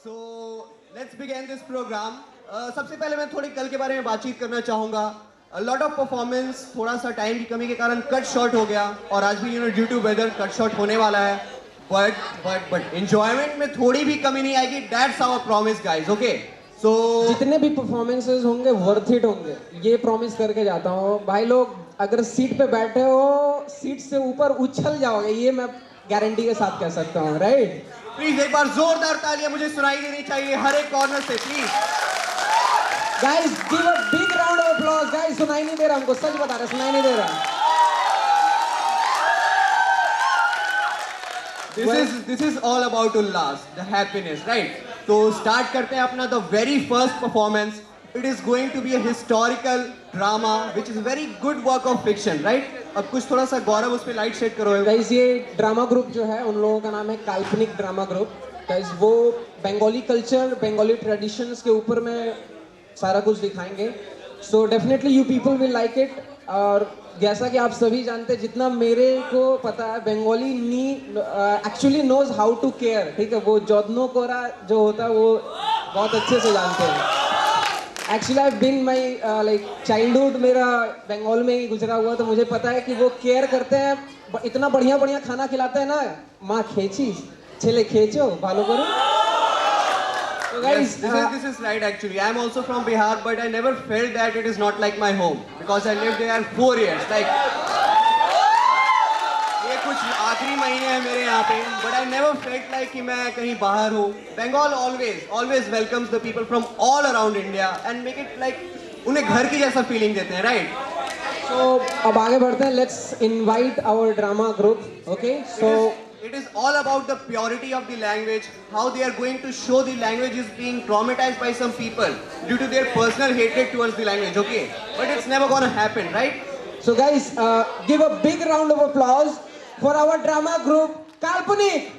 So let's begin this program. सबसे पहले मैं थोड़ी कल के बारे में बातचीत करना चाहूँगा. A lot of performance, थोड़ा सा टाइम की कमी के कारण कट शॉर्ट हो गया और आज भी due to weather cut short होने वाला है. But enjoyment में थोड़ी भी कमी नहीं आएगी. That's our promise, guys. Okay? So जितने भी परफॉर्मेंसेस होंगे वर्थ इट होंगे, ये प्रॉमिस करके जाता हूँ. भाई लोग अगर सीट पे बैठे हो, सीट से ऊपर उछल जाओगे, ये मैं गारंटी के साथ कह सकता हूँ. राइट? प्लीज एक बार जोरदार तालियां मुझे सुनाई देनी चाहिए हर एक कॉर्नर से, please. Guys give a big round of applause. Guys सुनाई नहीं दे रहा हमको, सच बता रहे, सुनाई नहीं दे रहा. This is all about ullas, the happiness, right? तो start करते हैं अपना the very first performance. It is going to be a historical drama, which is a very good work of fiction, right? अब कुछ थोड़ा सा गौरव उस पे लाइट शेड करो. गाइस ये ड्रामा ग्रुप जो है, उन लोगों का नाम है काल्पनिक ड्रामा ग्रुप. गाइस वो बंगाली कल्चर, बंगाली ट्रेडिशंस के ऊपर में सारा कुछ दिखाएंगे. So definitely you people will like it. और जैसा कि आप सभी जानते हैं, जितना मेरे को पता है, बंगाली नी actually knows how to care. ठीक है, वो जोदनो कोरा जो होता है वो बहुत अच्छे से जानते हैं. Actually I been my like childhood मेरा बंगाल में ही गुजरा हुआ, तो मुझे पता है कि वो केयर करते हैं. इतना बढ़िया बढ़िया खाना खिलाते हैं ना. माँ खेची छेले खेचो भालो करो. So guys, yes, this is right actually. I am also from Bihar, but I never felt that it is not like my home because I lived there 4 years. Like ये कुछ आखिरी महीने हैं मेरे यहाँ पे, but I never felt like कि मैं कहीं बाहर हूँ. Bengal always welcomes the people from all around India and make it like उन्हें घर की जैसा feeling देते हैं, right? So अब आगे बढ़ते हैं. Let's invite our drama group. Okay, so it is all about the purity of the language, how they are going to show the language is being traumatized by some people due to their personal hatred towards the language, okay? But it's never gonna happen, right? So guys, give a big round of applause for our drama group, Kalpanik.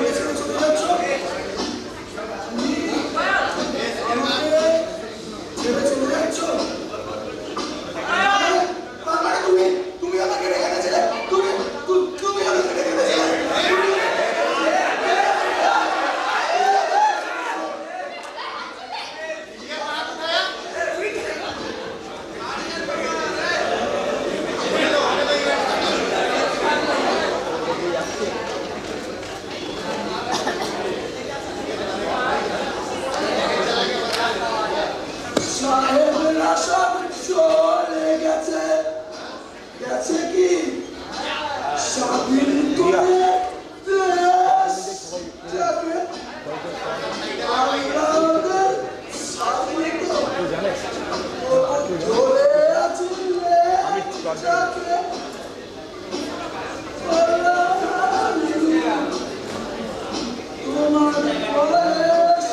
আমাকে ছেড়ে চলে যাচ্ছ? আমাকে ছেড়ে চলে যাচ্ছ? তার মানে তুমি আমাকে রেখে গেছিলে? তুমি আমাকে রেখে গেছিলে? সাহেবরা সব চলে গেছে, গেছে কি স্বাধীন করে দেশ যাবে। আমরা ওদের স্বাধীনতা ধরে আছি যাবে। তোমার বয়স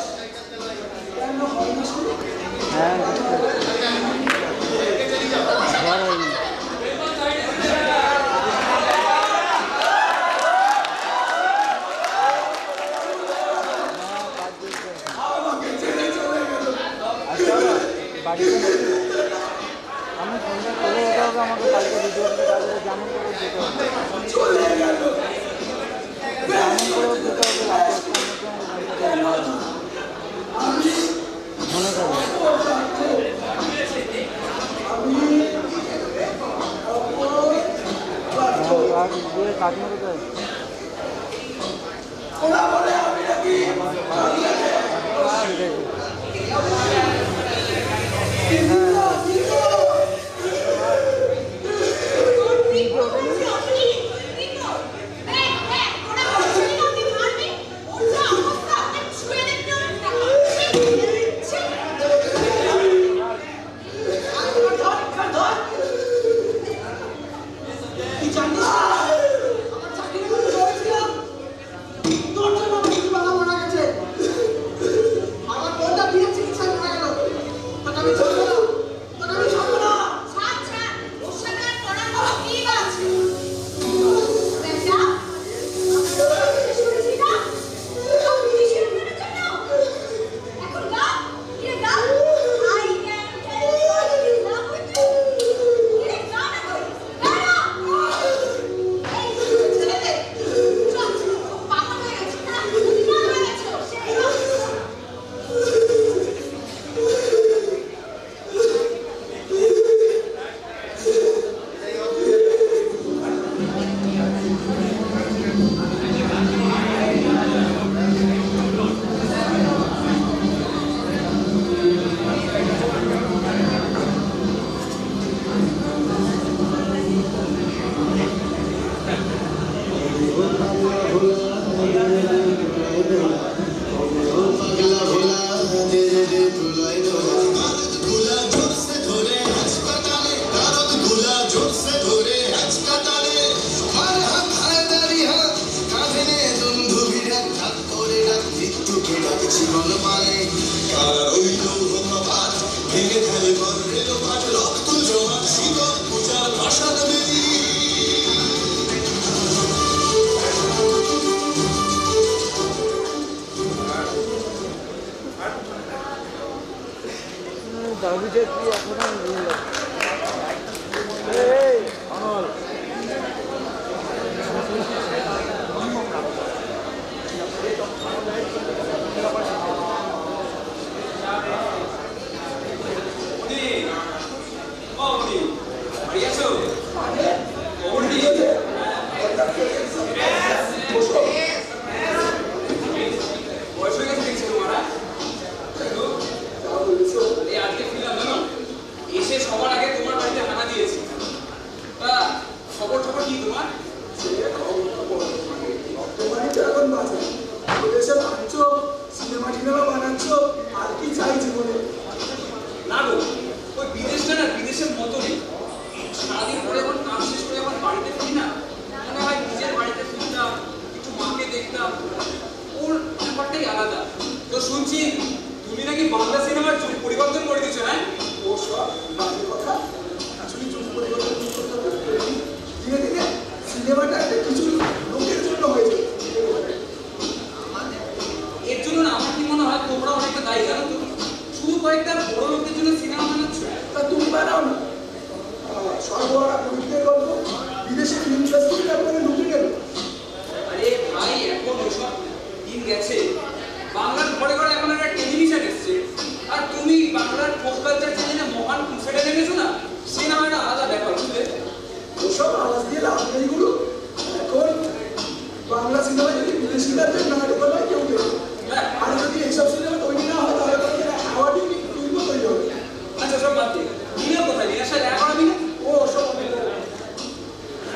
কেন হয় না শুরু? আমাকে ছেড়ে চলে গেল। আমি সন্ধ্যা চলে যেতে হবে, আমাকে কালকে ভিডিওতে কালকে যেমন করে যেতে হবে, চলে গেল। যেমন করে যেতে হবে মনে করো। আর দিয়ে কাজ মেরে দেয়। ওরা বলে আমি নাকি দাবিতে তুই এখনো অনল সিনেমা টিনেমা বানাচ্ছ আর কি চাই জীবনে? না গো, ওই বিদেশটা না বিদেশের মতনই। সারাদিন পরে যখন কাজ শেষ করে যখন বাড়িতে ফিরি না, মনে হয় নিজের বাড়িতে ফিরতাম, একটু মাকে দেখতাম, ওর ব্যাপারটাই আলাদা। তো শুনছি তুমি নাকি বাংলা সিনেমার যুগ পরিবর্তন করে দিচ্ছ, হ্যাঁ? ও সব বাজে কথা। আসলে যুগ পরিবর্তন ধীরে ধীরে সিনেমাটা একটা কিছু লোকের জন্য হয়েছে। কয়েকটা বড় লোকদের জন্য সিনেমা বানাচ্ছ? তা তুমি বানাও না সর্বহারা কবিদের গল্প বিদেশি ফিল্ম ইন্ডাস্ট্রি তারপরে লুটে গেল। আরে ভাই, এখন ওসব দিন গেছে। বাংলার ঘরে ঘরে এখন একটা টেলিভিশন এসছে, আর তুমি বাংলার ফোক কালচার চ্যানেলে মহান সেটা দেখেছো না? সিনেমাটা আলাদা ব্যাপার, বুঝলে? ওসব আওয়াজ দিয়ে লাভ নেই গুলো। এখন বাংলা সিনেমা যদি বিদেশি রাজ্যের নাটক হয় কেউ দেখবে। হ্যাঁ। আর যদি এইসব সিনেমা তৈরি না হয় তাহলে অ্যাওয়ার্ডই তুলব তৈরি হবে। আচ্ছা, সব বাদ দিয়ে নিয়ে কোথায় নিয়ে আসা দেখা করাবি না? ও ওসব আমি করবো।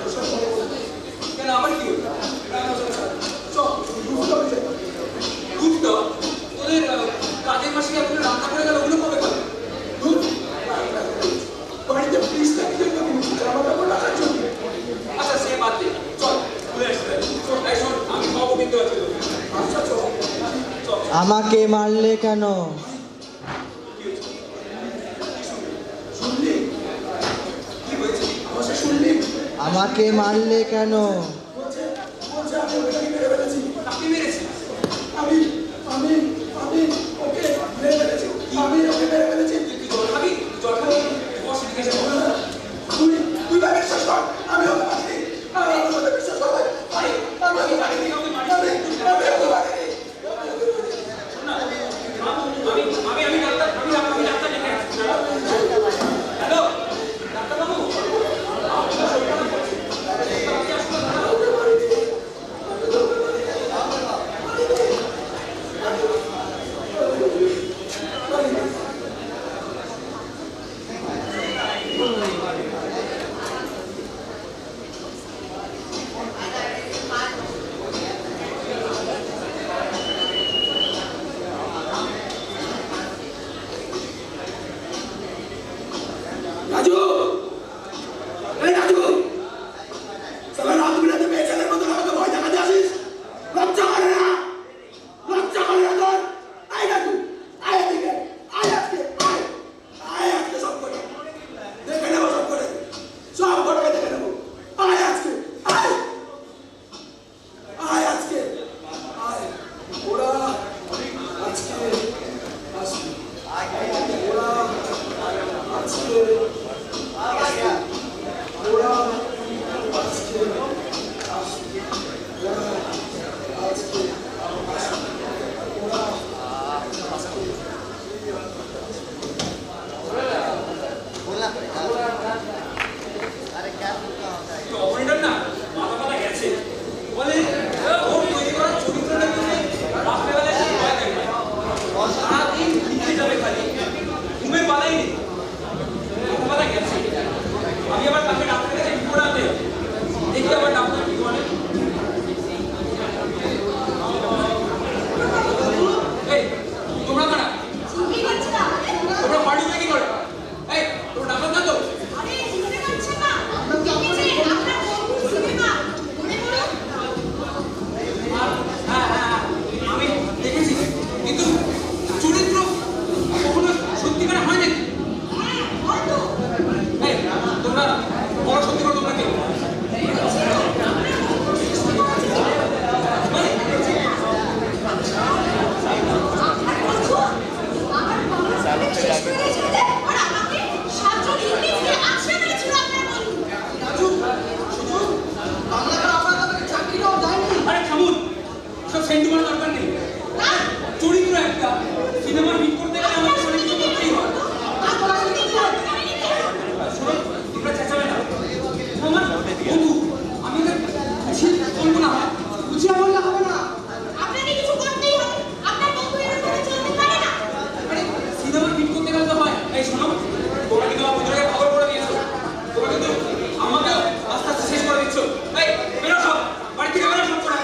ওসব করবো না। কেন, আবার কি হলো? চল দুটো হবে যাই। দুধ তো তোদের কাজের মাসিকে আপনি রান্না করে গেল, ওগুলো কবে খাবে? দুধ বাড়িতে ফ্রিজ থাকে জন্য কিনছি, জামা কাপড় রাখার জন্য। আচ্ছা, সে বাদ দে, চল ঘুরে আসতে হবে। এই শোন, আমি খাবো কিন্তু আজকে তোকে। আচ্ছা চল। চল। আমাকে মারলে কেন? শুনলি? কি হয়েছে? আমার সে শুনলি? আমাকে মারলে কেন? বলছে আমি ওটাকে মেরে ফেলেছি। কাকে মেরেছিস? আমি আমি আমি ওকে মেরে ফেলেছি। আমি ওকে মেরে ফেলেছি। তুই কি জল খাবি? জল খাবি? বস এদিকে এসে বস। তুই ভাই বিশ্বাস কর, আমি ওকে মারিনি। আমি ওকে বিশ্বাস কর ভাই। আমি ওকে মারিনি। আমি ওকে মারিনি। না, আমি ডাক্তার ডেকে আনছি। হ্যালো, ডাক্তারবাবু। রাজু, এই রাজু, সালা রাত বিরাতে মেয়ে ছেলের মতো আমাকে ভয় দেখাতে আসিস? লজ্জা করে না? লজ্জা করে না তোর? আয় রাজু, আয় এদিকে, আয় আজকে, আয় আজকে সব করে দেখে নেবো, সব করে সব ঘটকে দেখে নেবো। আয় আজকে, আয় আয় আজকে, আয় ওরা আজকে আসবে। ওরা আজকে ওরা আজকে আসবে। আজকে অপারেটর না মাথা পাতা গেছে, বলে ওর তৈরি করা চরিত্রটা কিন্তু রাত্রেবেলা সে ভয় দেখবে, সারাদিন লিখে যাবে, খালি ঘুমের বালাই নেই, মাথা পাতা গেছে। আমি আবার তাকে ডাক্তার কাছে রিপোর্ট আনতে হবে। দেখি আবার ডাক্তার কি বলে। এই তোমরা কারা? তোমরা পার্টিতে কি করে? এই তোমরা ডাক্তার না তো? আমি দেখেছি, কিন্তু চরিত্র কখনো সত্যিকার হয় নাকি? এই তোমরা বড় সত্যি করে তোমরা কেউ আরে থামুন, সব সেন্টিমেন্ট দরকার নেই। চরিত্র একটা সিনেমা হিট করতে গেলে আমাকে চরিত্র করতেই হয়। শোনো, তোমরা চেঁচাবে না। আমার বন্ধু, আমি ওদের বুঝিয়ে বলবো না, বুঝিয়ে বললে হবে না। আরে সিনেমা হিট করতে গেলে তো হয়। এই শোনো, তোমরা কিন্তু আমার বন্ধুটাকে খবর করে দিয়েছো, তোমরা কিন্তু আমাকেও আস্তে আস্তে শেষ করে দিচ্ছ। এই বেরো সব, বাড়ি থেকে বেরো সব করে।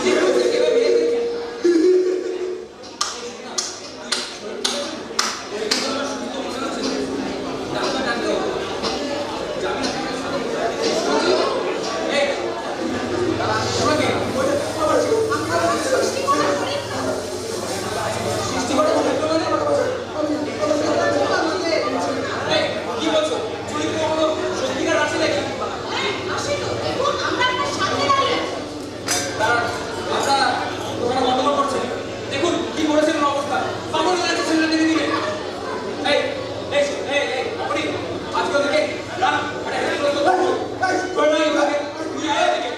নিজে বলতে কেউ মেয়ে দেখে কি বলছো চরিত্র কোনো সত্যিকার আছে নাকি আমরা ওখানে গন্ডগোল করছে দেখুন কি করেছিলেন অবস্থা পাগল হয়ে যাচ্ছে ছেলেটা দিনে দিনে এই এই এই এই আপনি আজকে ওদেরকে রান আরে হেড করে তো কই নাই ওকে তুই আয় এদিকে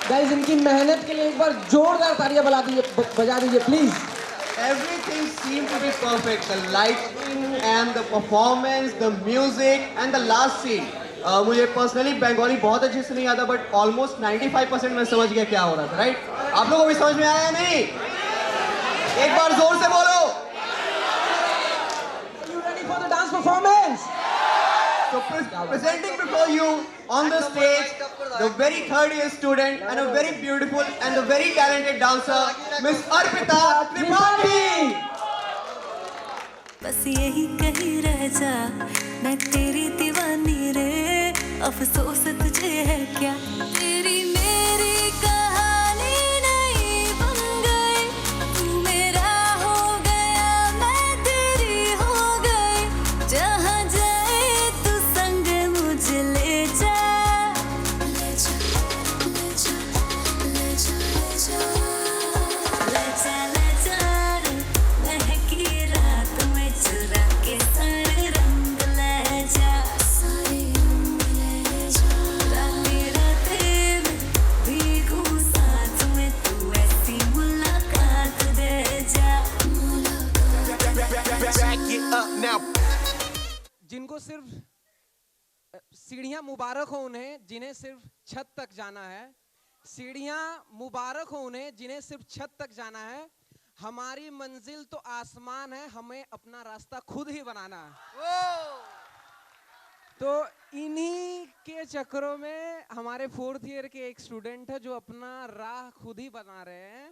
गाइस इनकी मेहनत के लिए एक बार जोरदार तालियां बजा दीजिए please. Everything seemed to be perfect. The lighting and the performance, the music and the last scene. मुझे पर्सनली बंगाली बहुत अच्छे से नहीं आता बट ऑलमोस्ट 95% मैं समझ गया क्या हो रहा था राइट. आप लोगों को भी समझ में आया या नहीं? एक बार जोर से बोलो. You ready for the dance performance? So presenting before you on the stage, the very third year student and a very beautiful and a very talented dancer, Miss Arpita Tripathi. बस यही कहीं रह जा, मैं तेरी दीवानी रे, अफसोस तुझे है क्या? तेरी मेरी कहानी नहीं बन गई, तू मेरा हो गया, मैं तेरी हो गई, जहाँ जाए तू संग मुझे ले जा, ले जा, ले जा, ले जा, ले जा, ले जा, ले जा, महकी रात में चुरा के सारे रंग ले जा, सारे रंग ले जा, रातें रातें में भीगू साथ में, तू ऐसी मुलाकात दे जा, जिनको सिर्फ सीढ़ियां मुबारक हो उन्हें जिन्हें सिर्फ छत तक जाना है. सीढ़ियां मुबारक हो उन्हें जिन्हें सिर्फ छत तक जाना है. हमारी मंजिल तो आसमान है, हमें अपना रास्ता खुद ही बनाना है. तो इन्हीं के चक्करों में हमारे 4th ईयर के एक स्टूडेंट है जो अपना राह खुद ही बना रहे हैं.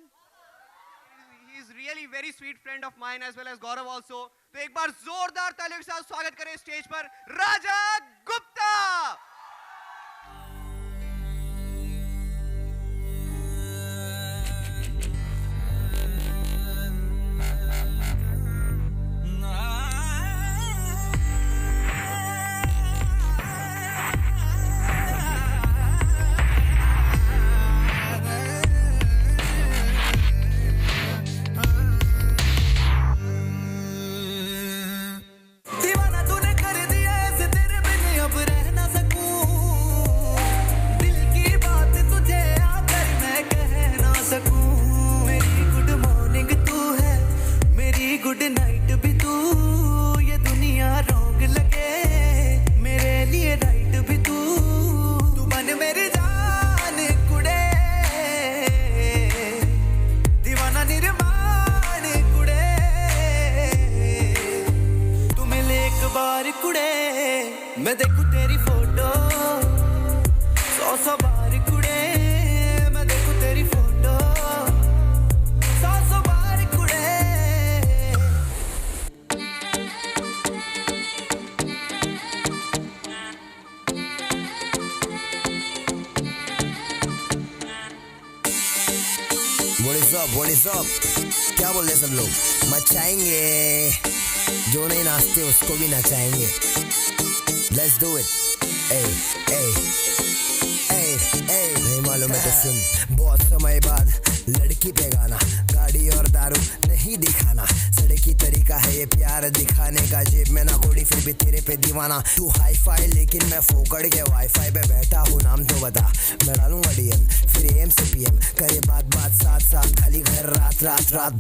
He is really very sweet friend of mine as well as Gaurav also. तो एक बार जोरदार तालियों के साथ स्वागत करें स्टेज पर राजा गुप्ता. कुड़े मैं देखूं तेरी फोटो 100 बार कुड़े मैं देखूं तेरी फोटो 100 बार कुड़े What is up? क्या बोल रहे सब लोग? मचाएंगे, जो नहीं नाचते उसको भी नचाएंगे. Let's do it. Hey, hey, hey, hey. नहीं मालूम है तो सुन. बहुत समय बाद लड़की पे गाना, गाड़ी और दारू नहीं दिखाना. सड़की तरीका है ये प्यार दिखाने का. जेब में ना कोड़ी फिर भी तेरे पे दीवाना. तू हाई फाई लेकिन मैं फोकड़ के वाईफाई पे बैठा हूँ. नाम तो बता, मैं डालूंगा डीएम फिर एम से पीएम. करे बात साथ साथ खाली घर रात रात रात.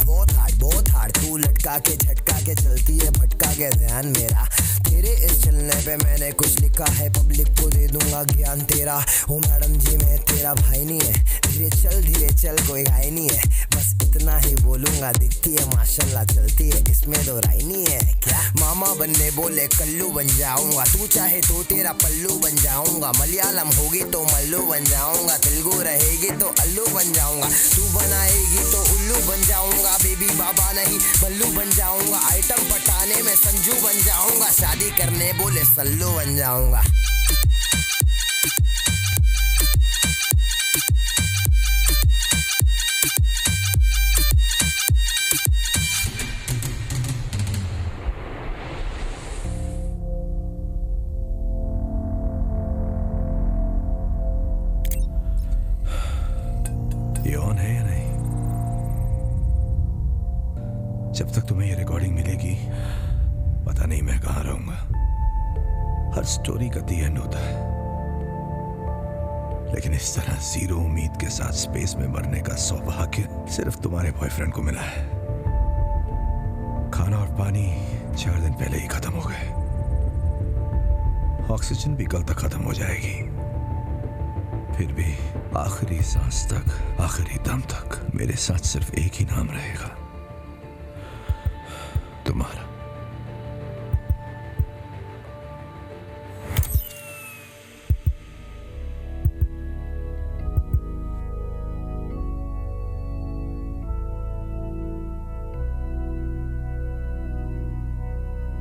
बहुत हार्ड तू लटका के झटका के चलती है भटका के ध्यान मेरा. तेरे इस चलने पे मैंने कुछ लिखा है, पब्लिक को दे दूंगा ज्ञान तेरा. ओ मैडम जी मैं तेरा भाई नहीं है. धीरे चल कोई घाई नहीं है. बस इतना ही बोलूंगा, दिखती है माशाल्लाह चलती है इसमें दो राय नहीं है. क्या मामा बनने बोले कल्लू बन जाऊंगा. तू चाहे तो तेरा पल्लू बन जाऊंगा. मलयालम होगी तो मल्लू बन जाऊंगा. तेलुगु रहेगी तो अल्लू बन जाऊंगा. तू बनाएगी तो उल्लू बन जाऊंगा. बेबी बाबा नहीं बल्लू बन जाऊंगा. आइटम पटाने में संजू बन जाऊंगा. शादी करने बोले सल्लू बन जाऊंगा. ये ऑन है या नहीं? जब तक तुम्हें ये रिकॉर्डिंग मिलेगी पता नहीं मैं कहां रहूंगा. हर स्टोरी का दी एंड होता है, लेकिन इस तरह जीरो उम्मीद के साथ स्पेस में मरने का सौभाग्य सिर्फ तुम्हारे बॉयफ्रेंड को मिला है. खाना और पानी 4 दिन पहले ही खत्म हो गए. ऑक्सीजन भी कल तक खत्म हो जाएगी. फिर भी आखिरी सांस तक, आखिरी दम तक मेरे साथ सिर्फ एक ही नाम रहेगा, तुम्हारा.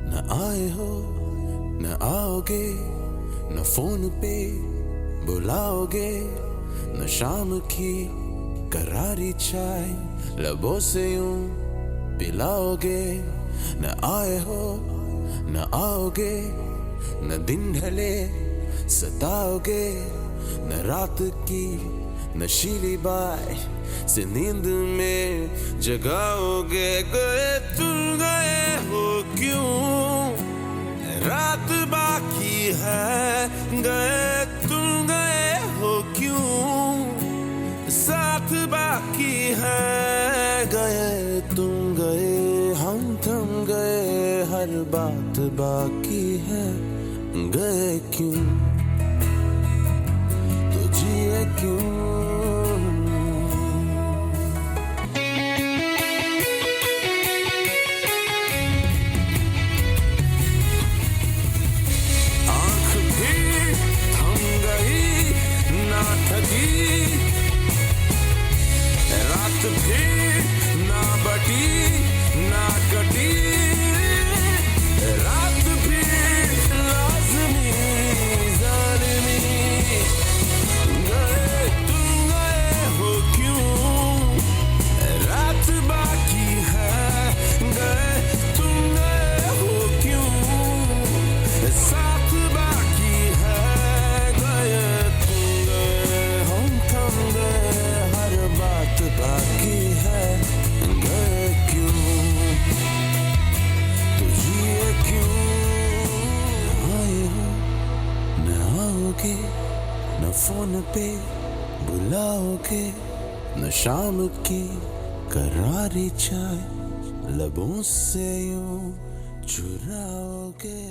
न आए हो न आओगे, न फोन पे बुलाओगे, न शाम की करारी चाय लबों से यूं पिलाओगे. न आए हो न आओगे, न दिन ढले सताओगे, न रात की नशीली बाय से नींद में जगाओगे. गए तुम गए हो क्यों, रात बाकी है. गए तुम गए हो क्यों, साथ बाकी है. गए तुम गए हम थम गए, हर बात बाकी है. गए क्यों तो जिए क्यों. रात भी ना बटी ना कटी, रात भी लाज़मी ज़ालिमी. गए तुम गए हो क्यों, रात बाकी है. गए तुम गए हो क्यों, साथ बाकी है. गए तुम गए हम थम गए, हर बात बाकी है. गए क्यों तो जिए क्यों. आए हो न आओगे, न फोन पे बुलाओगे, न शाम की करारी चाय लबों से यूं चुराओगे.